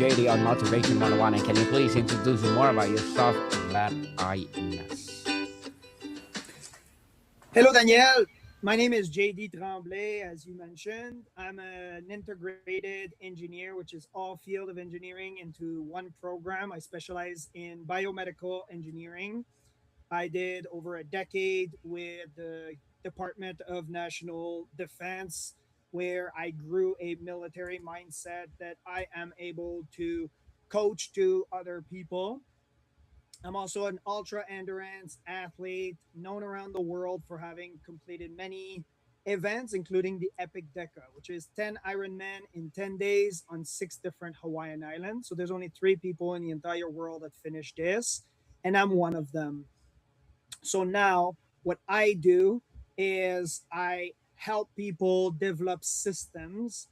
JD on Motivation 101. And can you please introduce more about yourself that I miss? Hello, Danielle. My name is JD Tremblay, as you mentioned. I'm an integrated engineer, which is all field of engineering into one program. I specialize in biomedical engineering. I did over a decade with the Department of National Defense, where I grew a military mindset that I am able to coach to other people. I'm also an ultra endurance athlete known around the world for having completed many events, including the Epic Deca, which is 10 Ironman in 10 days on 6 different Hawaiian islands. So there's only 3 people in the entire world that finished this, and I'm one of them. So now what I do is I help people develop systems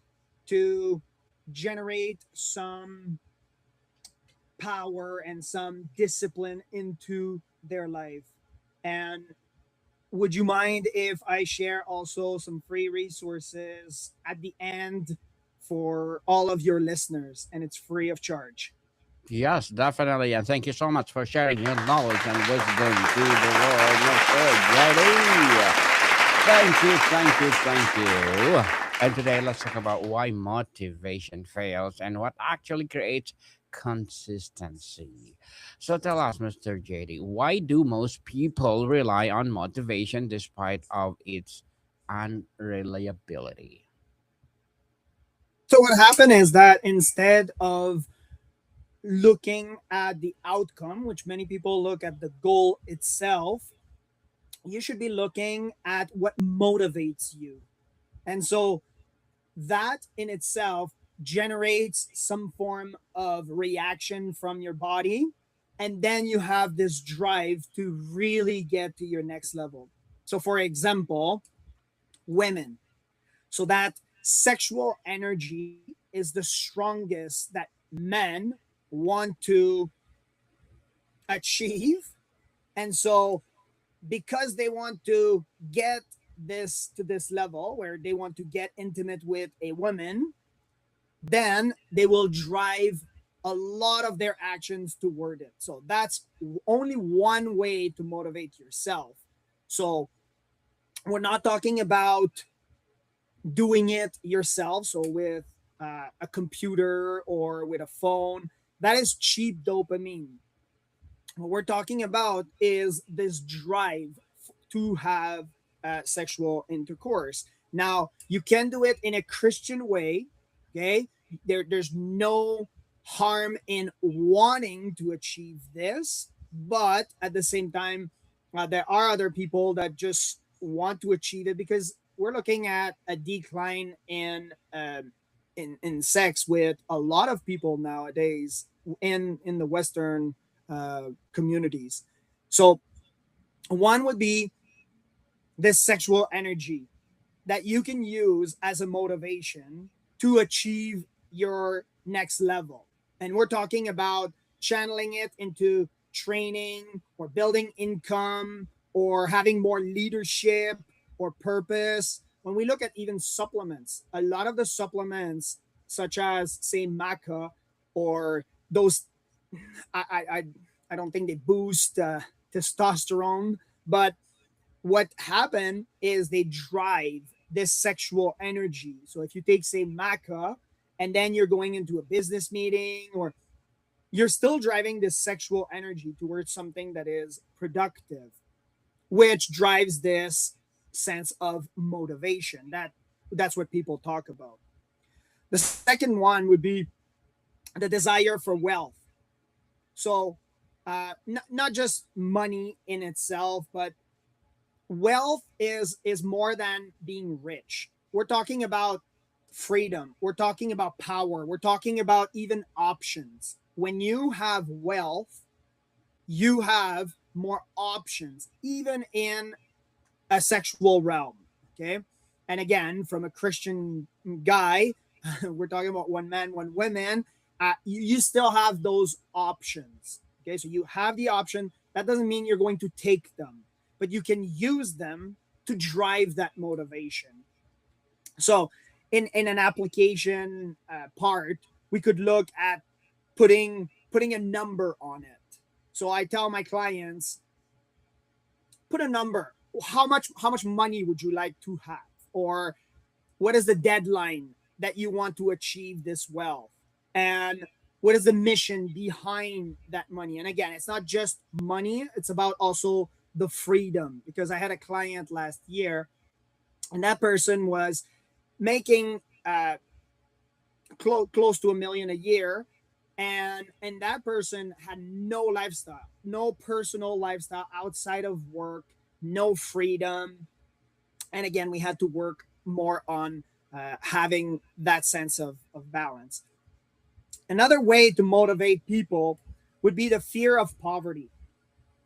to generate some power and some discipline into their life. And would you mind if I share also some free resources at the end for all of your listeners? And it's free of charge. Yes, definitely. And thank you so much for sharing your knowledge and wisdom to the world, Mr. JD. Thank you. And today, let's talk about why motivation fails and what actually creates consistency. So tell us, Mr. JD, why do most people rely on motivation despite of its unreliability? So what happened is that instead of looking at the outcome, which many people look at the goal itself, you should be looking at what motivates you. And so that in itself generates some form of reaction from your body. And then you have this drive to really get to your next level. So, for example, women. So, that sexual energy is the strongest that men want to achieve. And so, because they want to get this to this level where they want to get intimate with a woman, then they will drive a lot of their actions toward it. So that's only one way to motivate yourself. So we're not talking about doing it yourself. So with a computer or with a phone, that is cheap dopamine. What we're talking about is this drive to have sexual intercourse. Now, you can do it in a Christian way, okay? There's no harm in wanting to achieve this, but at the same time, there are other people that just want to achieve it because we're looking at a decline in sex with a lot of people nowadays in the Western communities. So one would be this sexual energy that you can use as a motivation to achieve your next level. And we're talking about channeling it into training or building income or having more leadership or purpose. When we look at even supplements, a lot of the supplements, such as, say, maca or those, I, I, I I don't think they boost testosterone, but what happened is they drive this sexual energy. So if you take, say, maca, and then you're going into a business meeting, or you're still driving this sexual energy towards something that is productive, which drives this sense of motivation. That's what people talk about. The second one would be the desire for wealth. So not just money in itself, but wealth is more than being rich. We're talking about freedom. We're talking about power. We're talking about even options. When you have wealth, you have more options, even in a sexual realm. Okay. And again, from a Christian guy, we're talking about one man, one woman. You still have those options. Okay. So you have the option. That doesn't mean you're going to take them, but you can use them to drive that motivation. So in an application part, we could look at putting a number on it. So I tell my clients, put a number. How much money would you like to have? Or what is the deadline that you want to achieve this wealth? And what is the mission behind that money? And again, it's not just money, it's about also the freedom. Because I had a client last year, and that person was making close to 1 million a year, and that person had no lifestyle, no personal lifestyle outside of work, no freedom. And again, we had to work more on having that sense of balance. Another way to motivate people would be the fear of poverty.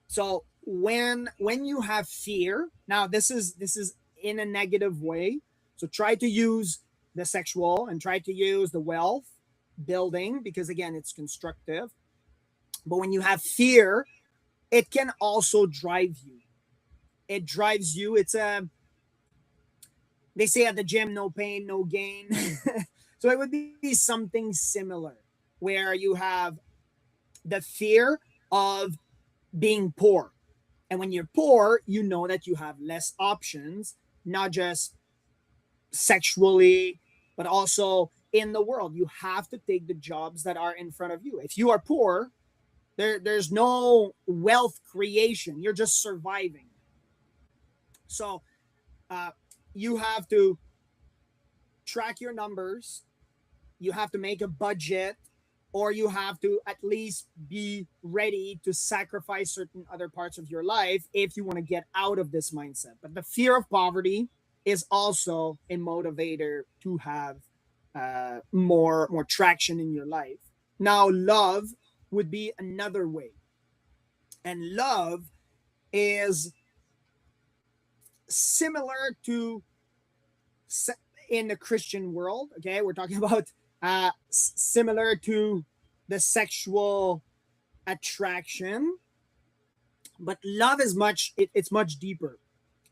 So when you have fear, now this is in a negative way. So try to use the sexual and try to use the wealth building, because again, it's constructive. But when you have fear, it can also drive you. It drives you. It's a They say at the gym, no pain, no gain. So it would be something similar, where you have the fear of being poor. And when you're poor, you know that you have less options, not just sexually, but also in the world. You have to take the jobs that are in front of you. If you are poor, there's no wealth creation. You're just surviving. So uh, you have to track your numbers, you have to make a budget, or you have to at least be ready to sacrifice certain other parts of your life if you want to get out of this mindset. But the fear of poverty is also a motivator to have more traction in your life. Now, love would be another way, and love is similar to in the Christian world. Okay, we're talking about similar to the sexual attraction, but love is it's much deeper.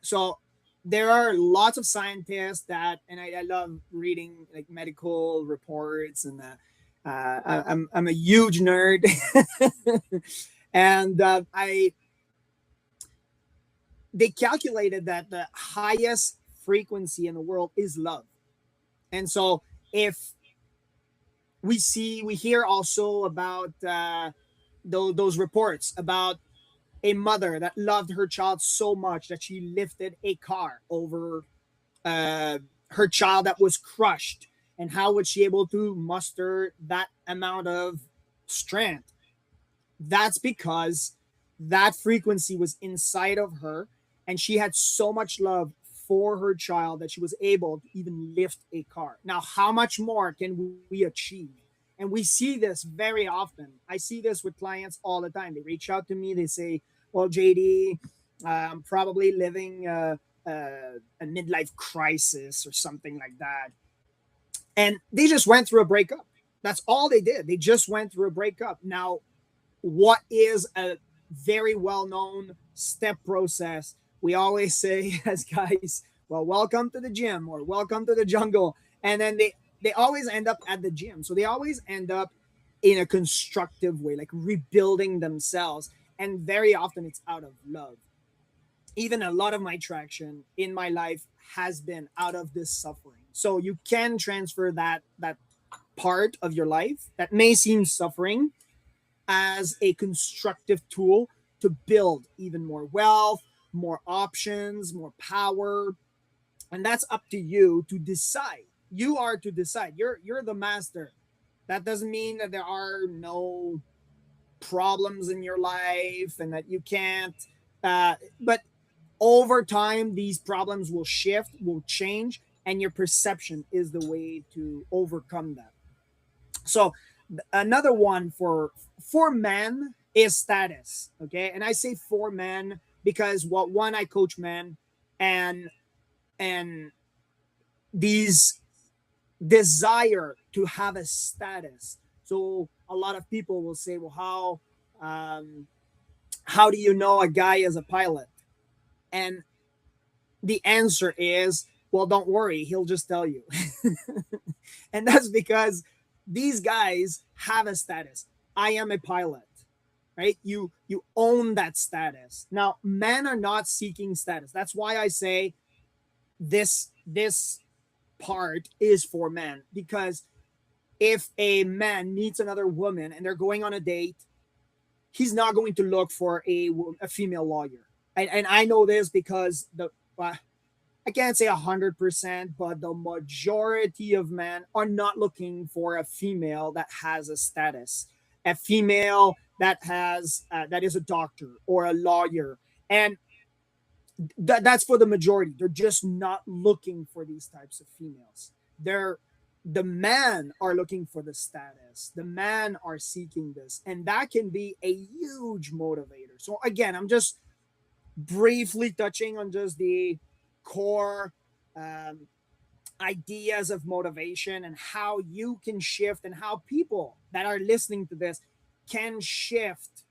So there are lots of scientists that, and I love reading like medical reports, and I'm a huge nerd, and I they calculated that the highest frequency in the world is love. And so if we hear also about those reports about a mother that loved her child so much that she lifted a car over uh, her child that was crushed, and how was she able to muster that amount of strength? That's because that frequency was inside of her, and she had so much love for her child that she was able to even lift a car. Now, how much more can we achieve? And we see this very often. I see this with clients all the time. They reach out to me, they say, well, JD, I'm probably living a midlife crisis or something like that. And they just went through a breakup. That's all they did. They just went through a breakup. Now, what is a very well known step process? We always say, as guys, well, welcome to the gym or welcome to the jungle. And then they always end up at the gym. So they always end up in a constructive way, like rebuilding themselves. And very often it's out of love. Even a lot of my traction in my life has been out of this suffering. So you can transfer that part of your life that may seem suffering as a constructive tool to build even more wealth, more options, more power. And that's up to you to decide. You are to decide. You're the master. That doesn't mean that there are no problems in your life and that you can't but over time these problems will shift, will change, and your perception is the way to overcome that. So another one for men is status. Okay, and I say for men because what one, I coach men, and and these desire to have a status. So a lot of people will say, well, how do you know a guy is a pilot? And the answer is, well, don't worry, he'll just tell you. And that's because these guys have a status. I am a pilot, right? You own that status. Now, men are not seeking status. That's why I say this part is for men, because if a man meets another woman and they're going on a date, he's not going to look for a female lawyer. And I know this because I can't say 100%, but the majority of men are not looking for a female that has a status, a female that is a doctor or a lawyer, and that's for the majority. They're just not looking for these types of females. They're the men are looking for the status. The men are seeking this, and that can be a huge motivator. So again, I'm just briefly touching on just the core um, ideas of motivation and how you can shift, and how people that are listening to this can shift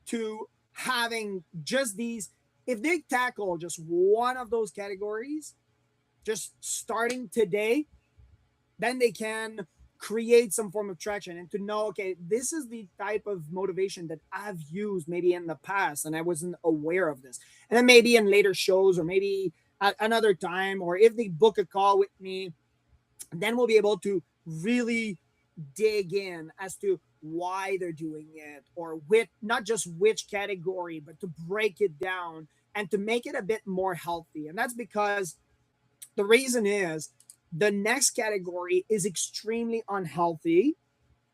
to having just these. If they tackle just one of those categories, just starting today, then they can create some form of traction and to know, okay, this is the type of motivation that I've used maybe in the past and I wasn't aware of this. And then maybe in later shows, or maybe at another time, or if they book a call with me, then we'll be able to really dig in as to why they're doing it, or with not just which category, but to break it down and to make it a bit more healthy. And that's because the reason is the next category is extremely unhealthy,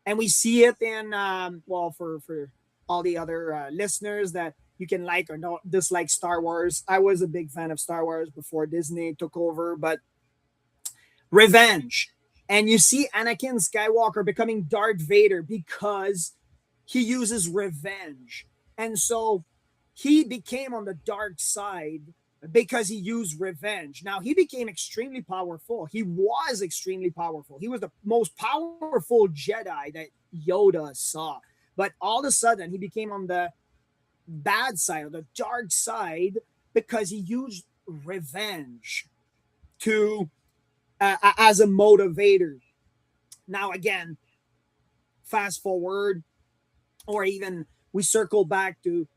and we see it in well, for all the other listeners that you can like or not dislike Star Wars. I was a big fan of Star Wars before Disney took over, but revenge. And you see Anakin Skywalker becoming Darth Vader because he uses revenge. And so he became on the dark side because he used revenge. Now, he became extremely powerful. He was extremely powerful. He was the most powerful Jedi that Yoda saw. But all of a sudden, he became on the bad side or the dark side because he used revenge to as a motivator. Now, again, fast forward, or even we circle back to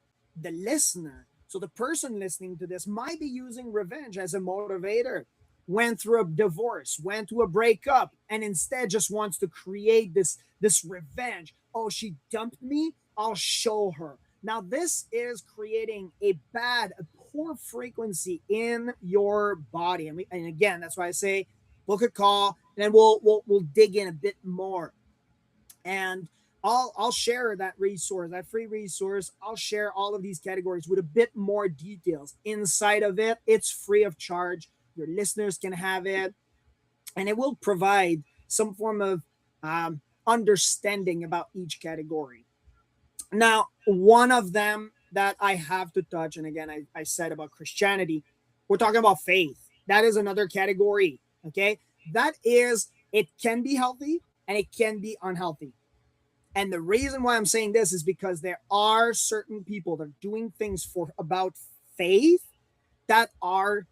the listener. So the person listening to this might be using revenge as a motivator. Went through a divorce, went through a breakup, and instead just wants to create this revenge. Oh, she dumped me. I'll show her. Now this is creating a poor frequency in your body, and again, that's why I say book a call, and then we'll dig in a bit more. And I'll share that resource, that free resource. I'll share all of these categories with a bit more details inside of it. It's free of charge. Your listeners can have it, and it will provide some form of understanding about each category. Now, one of them that I have to touch, and again, I said about Christianity, we're talking about faith. That is another category. Okay, that is, it can be healthy and it can be unhealthy. And the reason why I'm saying this is because there are certain people that are doing things for about faith that are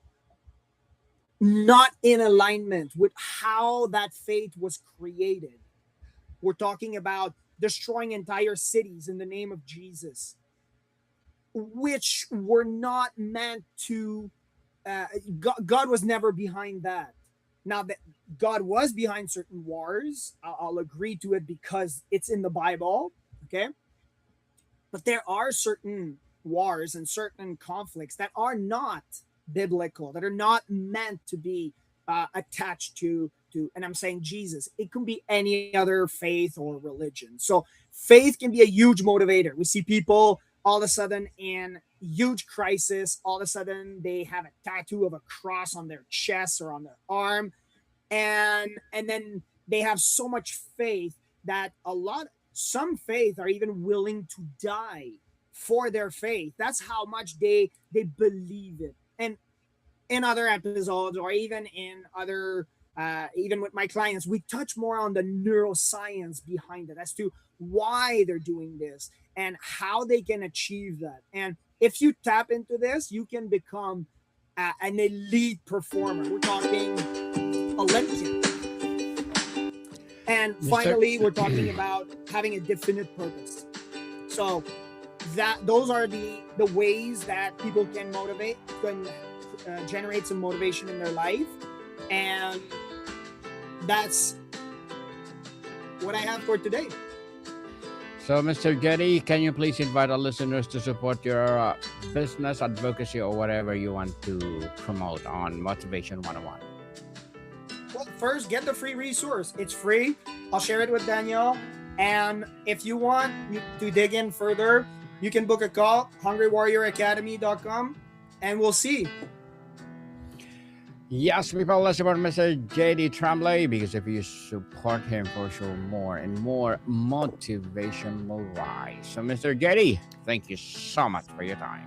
not in alignment with how that faith was created. We're talking about destroying entire cities in the name of Jesus, which were not meant to. God was never behind that. Now that God was behind certain wars, I'll agree to it because it's in the Bible. Okay, but there are certain wars and certain conflicts that are not biblical, that are not meant to be attached to. And I'm saying Jesus. It can be any other faith or religion. So faith can be a huge motivator. We see people all of a sudden in huge crisis. All of a sudden they have a tattoo of a cross on their chest or on their arm, and then they have so much faith that some faith are even willing to die for their faith. That's how much they believe it. And in other episodes, or even in other even with my clients, we touch more on the neuroscience behind it as to why they're doing this and how they can achieve that. And if you tap into this, you can become an elite performer. We're talking Olympian. And Mr. finally, we're talking about having a definite purpose. So that those are the ways that people can generate some motivation in their life, and that's what I have for today. So, Mr. Jetty, can you please invite our listeners to support your business, advocacy, or whatever you want to promote on Motivation 101? Well, first, get the free resource. It's free. I'll share it with Daniel. And if you want to dig in further, you can book a call, hungrywarrioracademy.com, and we'll see. Yes, people, let's support Mr. JD Tremblay because if you support him, for sure, more and more motivation will rise. So, Mr. JD, thank you so much for your time.